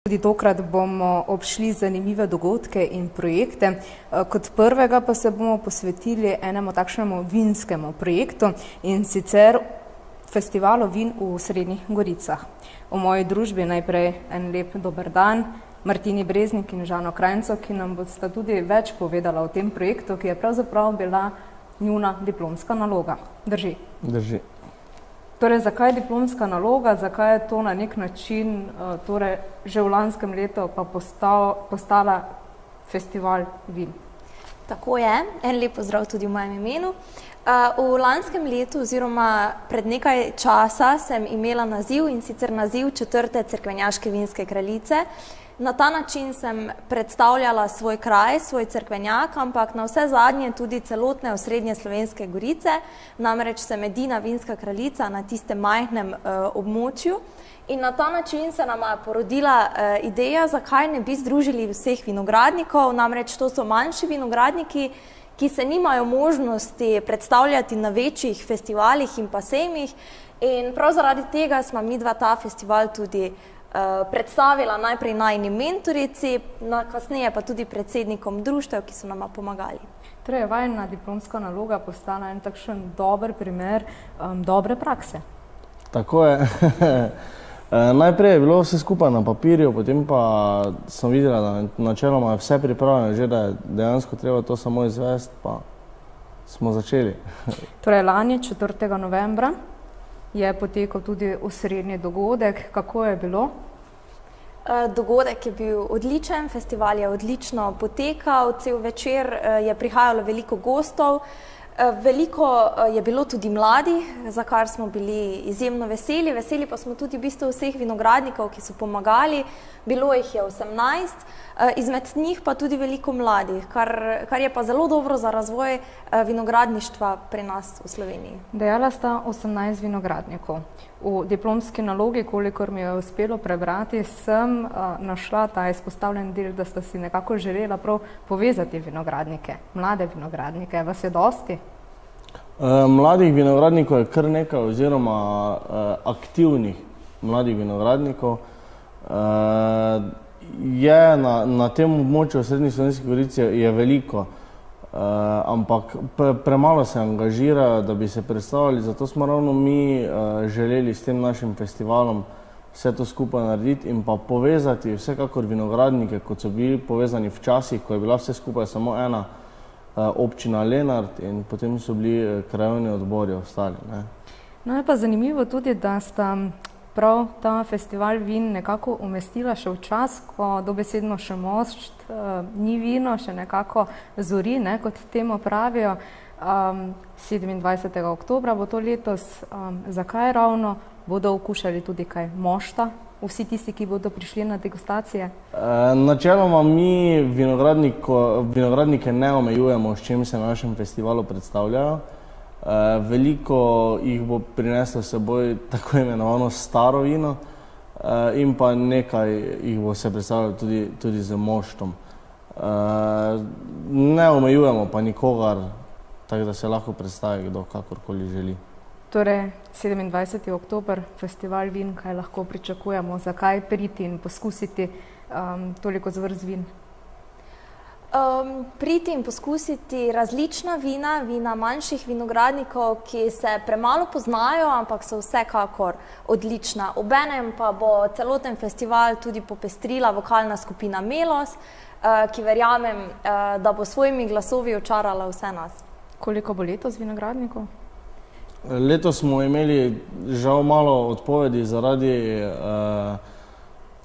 Tudi tokrat bomo obšli zanimive dogodke in projekte. Kot prvega pa se bomo posvetili enemu takšnemu vinskemu projektu in sicer festivalu vin v Srednjih Goricah. V moji družbi najprej en lep dober dan Martini Breznik in Žano Krajnco, ki nam bosta tudi več povedala o tem projektu, ki je pravzaprav bila njuna diplomska naloga. Drži? Drži. Torej, zakaj je diplomska naloga, zakaj je to na nek način, torej že v lanskem letu pa postala festival vin? Tako je, en lep pozdrav tudi v mojem imenu. V lanskem letu oziroma pred nekaj časa sem imela naziv in sicer naziv 4. cerkvenjaške vinske kraljice. Na ta način sem predstavljala svoj kraj, svoj cerkvenjak, ampak na vse zadnje tudi celotne osrednje Slovenske Gorice, namreč sem edina vinska kraljica na tistem majhnem območju. In na ta način se nam je porodila ideja, zakaj ne bi združili vseh vinogradnikov, namreč to so manjši vinogradniki, ki se nimajo možnosti predstavljati na večjih festivalih in pa sejmih. In prav zaradi tega smo midva ta festival tudi predstavila najprej najini mentorici, kasneje pa tudi predsednikom društev, ki so nama pomagali. Torej je vajina diplomska naloga postala en takšen dober primer dobre prakse. Tako je. Najprej je bilo vse skupaj na papirju, potem pa sem videla, da načeloma je vse pripravljeno, že da je dejansko treba to samo izvesti, pa smo začeli. Torej lani 4. novembra je potekal tudi osrednji dogodek. Kako je bilo? Dogodek je bil odličen, festival je odlično potekal, cel večer je prihajalo veliko gostov, veliko je bilo tudi mladih, za kar smo bili izjemno veseli. Veseli pa smo tudi v bistvu vseh vinogradnikov, ki so pomagali. Bilo jih je 18, izmed njih pa tudi veliko mladih, kar je pa zelo dobro za razvoj vinogradništva pri nas v Sloveniji. Dejala sta 18 vinogradnikov. V diplomski nalogi, kolikor mi je uspelo prebrati, sem našla ta izpostavljen del, da sta si nekako želela prav povezati vinogradnike, mlade vinogradnike. Vas je dosti? Mladih vinogradnikov je kar nekaj, oziroma aktivnih mladih vinogradnikov. Je na tem območju v Srednjih Slovenskih Gorici je veliko, ampak premalo se angažirajo, da bi se predstavljali, zato smo ravno mi želeli s tem našim festivalom vse to skupaj narediti in pa povezati vsekakor vinogradnike, kot so bili povezani včasih, ko je bila vse skupaj samo ena občina Lenart in potem so bili krajevni odbori ostali. No, je pa zanimivo tudi, da sta prav ta festival vin nekako umestila še v čas, ko dobesedno še mošt ni vino, še nekako zori, kot temu pravijo. 27. oktobra bo to letos. Zakaj ravno? Bodo okušali tudi kaj mošta, vsi tisti, ki bodo prišli na degustacije? Načeloma mi vinogradnike ne omejujemo, s čim se na našem festivalu predstavljajo. Veliko jih bo prineslo s seboj tako imenovano staro vino in pa nekaj jih bo se predstavljalo tudi z moštom. Ne omejujemo pa nikogar, tako da se lahko predstavi kdo kakorkoli želi. Torej, 27. oktober, festival vin, kaj lahko pričakujemo? Zakaj priti in poskusiti toliko zvrst vin? Priti in poskusiti različna vina manjših vinogradnikov, ki se premalo poznajo, ampak so vsekakor odlična. Obenem pa bo celoten festival tudi popestrila vokalna skupina Melos, ki verjamem, da bo svojimi glasovi očarala vse nas. Koliko bo letos vinogradnikov? Letos smo imeli žal malo odpovedi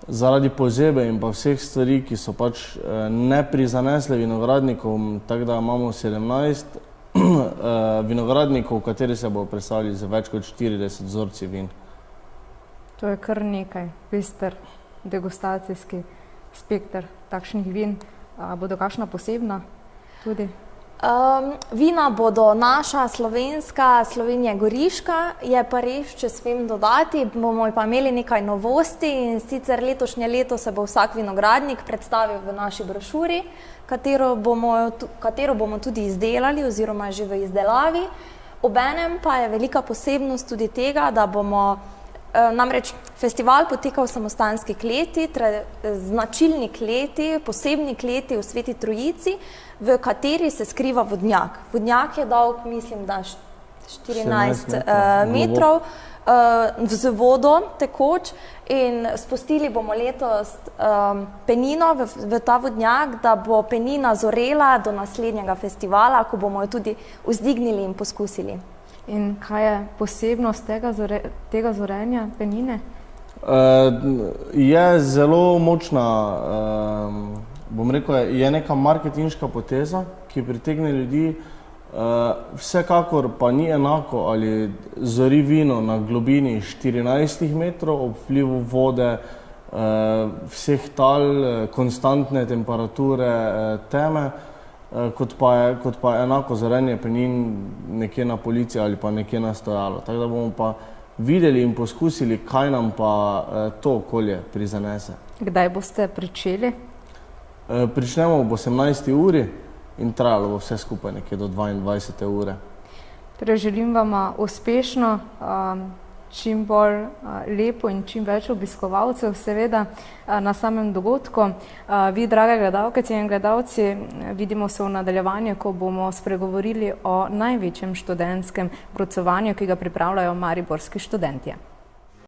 zaradi pozebe in pa vseh stvari, ki so pač ne prizanesle vinogradnikom, tako da imamo 17 vinogradnikov, kateri se bodo predstavili z več kot 40 vzorci vin. To je kar nekaj, pester degustacijski spekter takšnih vin. Bodo kakšna posebna tudi? Vina bodo naša, slovenska, Slovenija goriška, je pa res, če smem dodati, bomo pa imeli nekaj novosti in sicer letošnje leto se bo vsak vinogradnik predstavil v naši brošuri, katero bomo tudi izdelali oziroma že v izdelavi. Obenem pa je velika posebnost tudi tega, da bomo Namreč festival poteka v Samostanski kleti, značilni kleti, posebni kleti v Sveti Trojici, v kateri se skriva vodnjak. Vodnjak je dolg, mislim, da 14 metrov, z vodo tekoč, in spustili bomo letos penino v ta vodnjak, da bo penina zorela do naslednjega festivala, ko bomo jo tudi vzdignili in poskusili. In kaj je posebnost tega zorenja penine? Je zelo močna, bom rekel, je neka marketinška poteza, ki pritegne ljudi. Vsekakor pa ni enako, ali zori vino na globini 14 metrov ob vplivu vode, vseh tal, konstantne temperature, teme, kot pa je enako zorenje penin nekje na polici ali pa nekje na stojalu. Tako da bomo pa videli in poskusili, kaj nam pa to okolje prizanese. Kdaj boste pričeli? Pričnemo ob 18. uri. In trajalo bo vse skupaj nekje do 22. ure. Torej, želim vam uspešno, čim bolj lepo in čim več obiskovalcev, seveda, na samem dogodku. Vi, drage gledalke in gledalci, vidimo se v nadaljevanju, ko bomo spregovorili o največjem študentskem brucovanju, ki ga pripravljajo mariborski študentje.